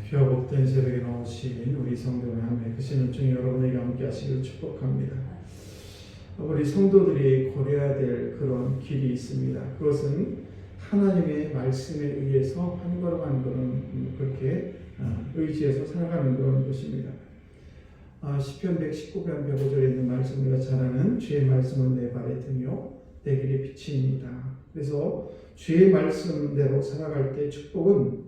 귀하고 복된 새벽에 나오신 우리 성도의 하나님 크신 중 여러분에게 함께 하시길 축복합니다. 우리 성도들이 고려해야 될 그런 길이 있습니다. 그것은 하나님의 말씀에 의해서 한 걸음 한 걸음 그렇게 의지해서 살아가는 그런 것입니다. 시편 119편 105절에 있는 말씀, 우리가 잘 아는 주의 말씀은 내 발의 등이요 내 길의 빛입니다. 그래서 주의 말씀대로 살아갈 때 축복은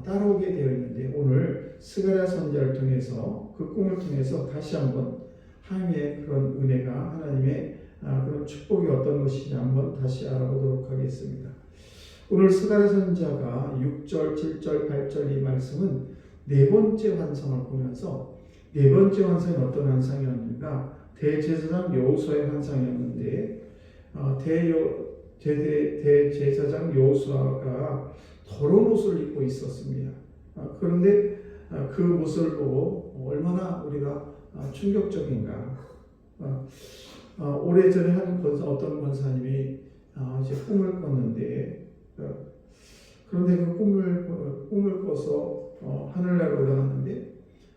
따라오게 되어 있는데, 오늘 스가랴 선지자를 통해서 그 꿈을 통해서 다시 한번 하나님의 그런 은혜가, 하나님의 그런 축복이 어떤 것인지 한번 다시 알아보도록 하겠습니다. 오늘 스가랴 선지자가 6절, 7절, 8절 이 말씀은 네 번째 환상을 보면서, 네 번째 환상이 어떤 환상이었는가? 대제사장 여호수아의 환상이었는데, 대제사장 여호수아가 더러운 옷을 입고 있었습니다. 그런데 그 모습을 보고 얼마나 우리가 충격적인가. 오래전에 한 어떤 권사님이 이제 꿈을 꿨는데, 그런데 그 꿈을 꿔서 하늘나라에 올라갔는데,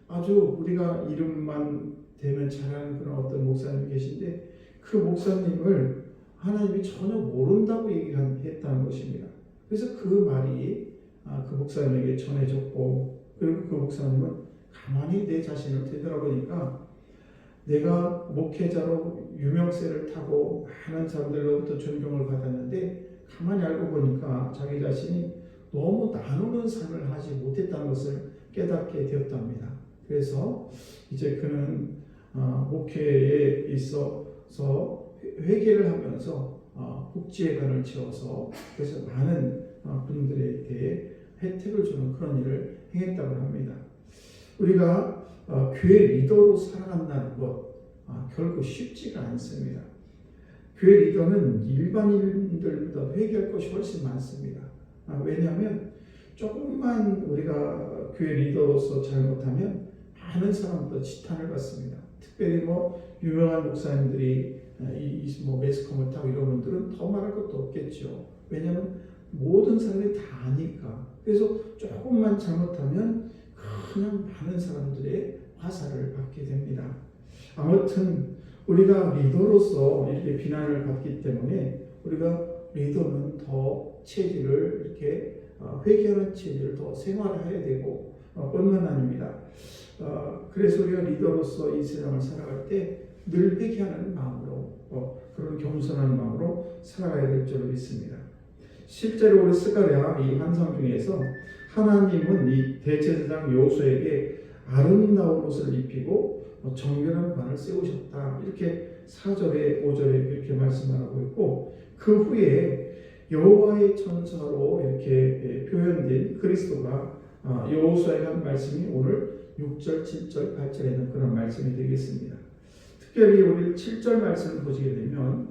아주 우리가 이름만 대면 잘하는 그런 어떤 목사님이 계신데, 그 목사님을 하나님이 전혀 모른다고 얘기했다는 것입니다. 그래서 그 말이 그 목사님에게 전해졌고, 그리고 그 목사님은 가만히 내 자신을 되돌아보니까, 내가 목회자로 유명세를 타고 많은 사람들로부터 존경을 받았는데, 가만히 알고 보니까 자기 자신이 너무 나누는 삶을 하지 못했다는 것을 깨닫게 되었답니다. 그래서 이제 그는 목회에 있어서 회개를 하면서 복지회관을 지어서 그래서 많은 분들에게 혜택을 주는 그런 일을 행했다고 합니다. 우리가 교회 리더로 살아간다는 것 결코 쉽지가 않습니다. 교회 리더는 일반인들보다 회개할 것이 훨씬 많습니다. 왜냐하면 조금만 우리가 교회 리더로서 잘못하면 많은 사람부터 지탄을 받습니다. 특별히 유명한 목사님들이 매스컴을 타고 이런 분들은 더 말할 것도 없겠죠. 왜냐하면 모든 사람들이 다 아니까. 그래서 조금만 잘못하면 그냥 많은 사람들의 화살을 받게 됩니다. 아무튼 우리가 리더로서 이렇게 비난을 받기 때문에 우리가 리더는 더 체질을 이렇게 회개하는 체질을 더 생활해야 되고 뿐만 아닙니다. 그래서 우리가 리더로서 이 세상을 살아갈 때 늘 회개하는 마음으로 그런 겸손한 마음으로 살아가야 될 줄로 믿습니다. 실제로 우리 스가랴 이 환상 중에서 하나님은 이 대제사장 여호수아에게 아름다운 옷을 입히고 정결한 관을 세우셨다, 이렇게 4절에 5절에 이렇게 말씀하고 있고, 그 후에 여호와의 천사로 이렇게 표현된 그리스도가 여호수아에 한 말씀이 오늘 6절, 7절, 8절에 있는 그런 말씀이 되겠습니다. 특별히 우리 7절 말씀을 보시게 되면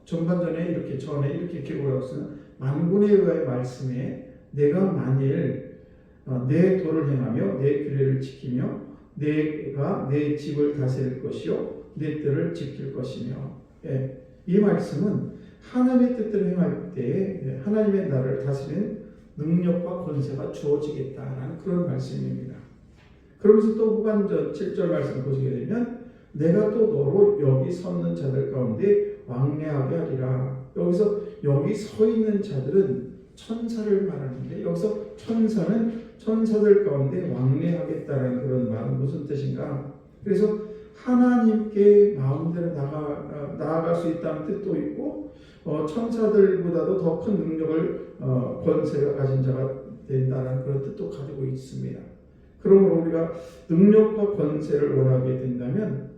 전반전에 이렇게 기록하고 있으면, 만군의 여호와의 말씀에 내가 만일 내 도를 행하며 내 규례를 지키며 내가 내 집을 다스릴 것이요 내 뜰을 지킬 것이며, 이 말씀은 하나님의 뜻대로 행할 때 하나님의 나라를 다스리는 능력과 권세가 주어지겠다라는 그런 말씀입니다. 그러면서 또 후반전 7절 말씀을 보시게 되면, 내가 또 너로 여기 섰는 자들 가운데 왕래하게 하리라. 여기서 여기 서 있는 자들은 천사를 말하는데, 여기서 천사는 천사들 가운데 왕래하겠다라는 그런 말은 무슨 뜻인가? 그래서 하나님께 마음대로 나아갈 수 있다는 뜻도 있고, 천사들보다도 더 큰 능력을 권세가 가진 자가 된다는 그런 뜻도 가지고 있습니다. 그러므로 우리가 능력과 권세를 원하게 된다면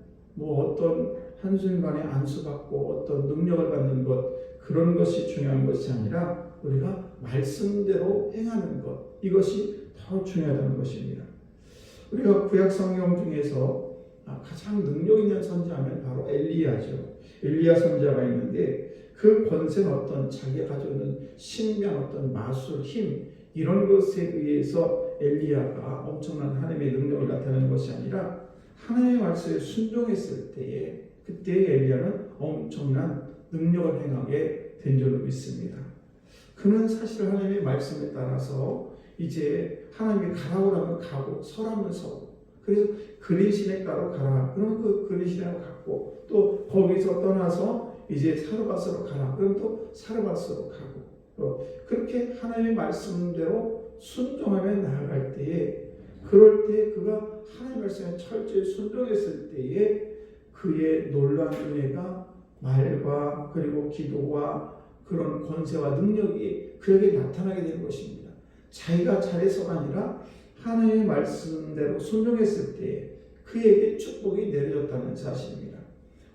어떤 한순간에 안수받고 어떤 능력을 받는 것, 그런 것이 중요한 것이 아니라 우리가 말씀대로 행하는 것, 이것이 더 중요하다는 것입니다. 우리가 구약 성경 중에서 가장 능력 있는 선지자면 바로 엘리야죠. 엘리야 선지자가 있는데, 그 권세는 어떤 자기가 가지고 있는 신비한 어떤 마술, 힘, 이런 것에 의해서 엘리야가 엄청난 하나님의 능력을 나타내는 것이 아니라, 하나님의 말씀에 순종했을 때에 그때 엘리야는 엄청난 능력을 행하게 된 줄로 믿습니다. 그는 사실 하나님의 말씀에 따라서 이제 하나님이 가라고 하면 가고 서라면 서고 그래서 그린 시냇가로 가라. 그러면 그 그린 시냇가로 갔고 또 거기서 떠나서 이제 사르밧으로 가라. 그럼 또 사르밧으로 가고 그렇게 하나님의 말씀대로 순종하며 나아갈 때에 그럴 때 그가 하나님의 말씀에 철저히 순종했을 때에 그의 놀라운 은혜가 말과 그리고 기도와 그런 권세와 능력이 그에게 나타나게 되는 것입니다. 자기가 잘해서가 아니라 하나님의 말씀대로 순종했을 때 그에게 축복이 내려졌다는 사실입니다.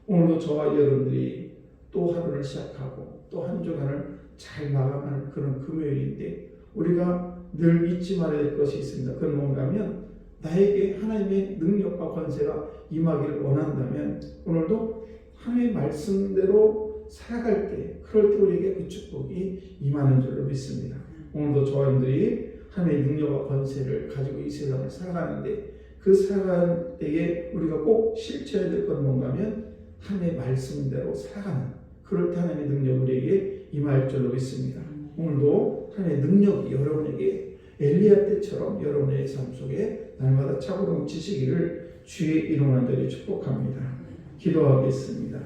오늘도 저와 여러분들이 또 하루를 시작하고 또 한 주간을 잘 마감하는 그런 금요일인데 우리가 늘 잊지 말아야 될 것이 있습니다. 그건 뭔가 하면 나에게 하나님의 능력과 권세가 임하기를 원한다면 오늘도 하나님의 말씀대로 살아갈 때 그럴 때 우리에게 그 축복이 임하는 줄로 믿습니다. 오늘도 저와 여러분들이 하나님의 능력과 권세를 가지고 이 세상을 살아가는데 그 살아가는 때에 우리가 꼭 실천해야 될 건 뭔가 하면 하나님의 말씀대로 살아가는 그럴 때 하나님의 능력이 우리에게 임할 줄로 믿습니다. 오늘도 하나님의 능력이 여러분에게 엘리야 때처럼 여러분의 삶 속에 날마다 차고 넘치시기를 주의 이름으로 축복합니다. 기도하겠습니다.